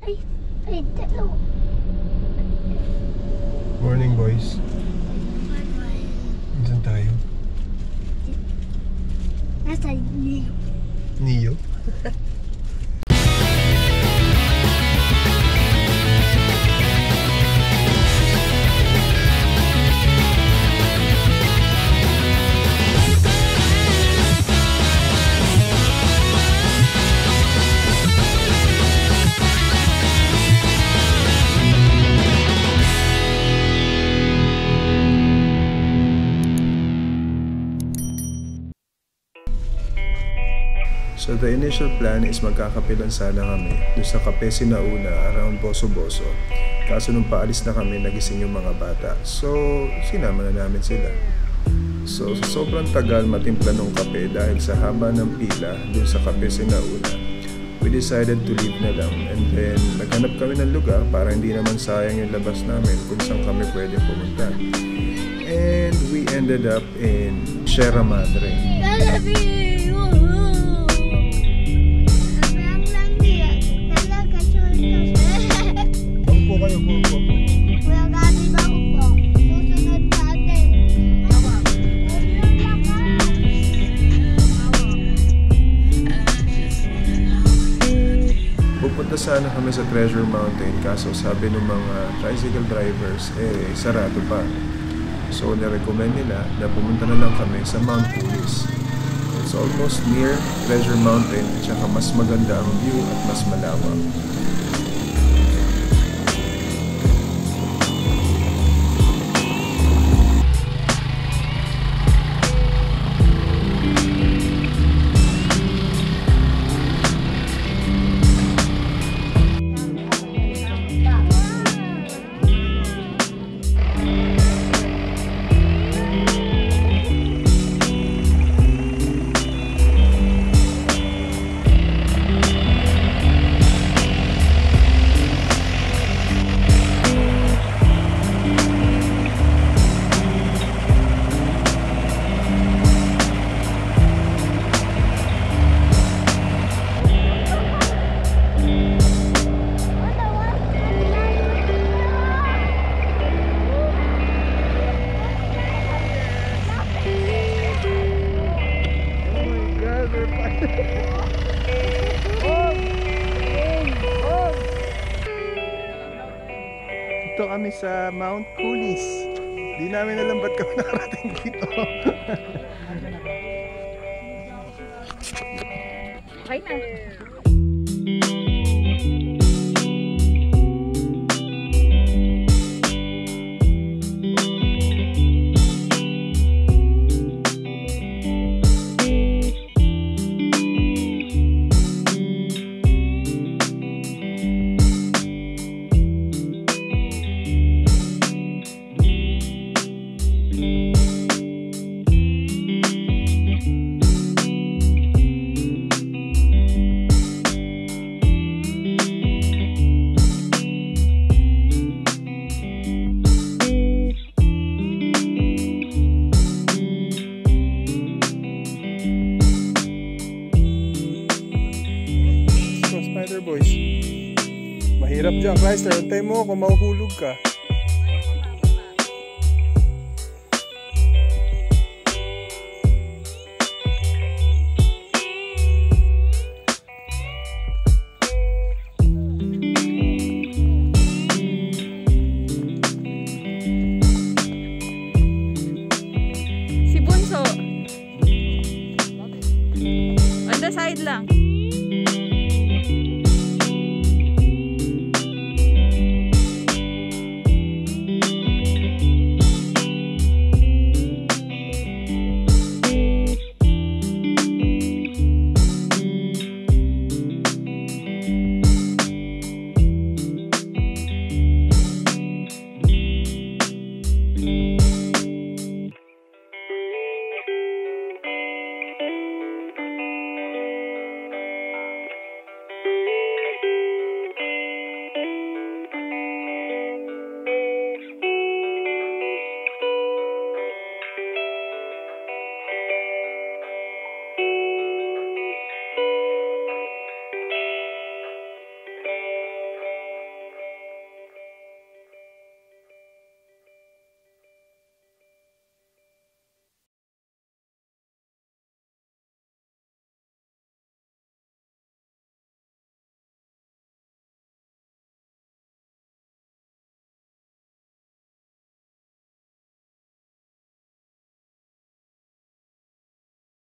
Ay, dalawa. Morning, boys. Saan tayo? Nasa Neo. Neo? So the initial plan is magkakapilan sana kami doon sa Kape Sinauna around Boso-Boso. Kaso nung paalis na kami, nagising yung mga bata. So sinama na namin sila. So sa sobrang tagal matimpla ng kape dahil sa haba ng pila doon sa Kape Sinauna, we decided to leave na lang. And then naghanap kami ng lugar para hindi naman sayang yung labas namin kung saan kami pwede pumunta. And we ended up in Sierra Madre. Kayo po. Kuya Gabi ba ako po? Susunod sa atin. Pupunta sana kami sa Treasure Mountain kaso sabi ng mga tricycle drivers sarado pa. So na-recommend nila na pumunta na lang kami sa Mount Pulis. It's almost near Treasure Mountain at saka mas maganda ang view at mas malawak. Ito kami sa Mount Pulis. Di namin alam ba't kami nakarating dito. Okay na. Boys, mahirap dyan, Chrysler. Antay mo kung mahuhulog ka.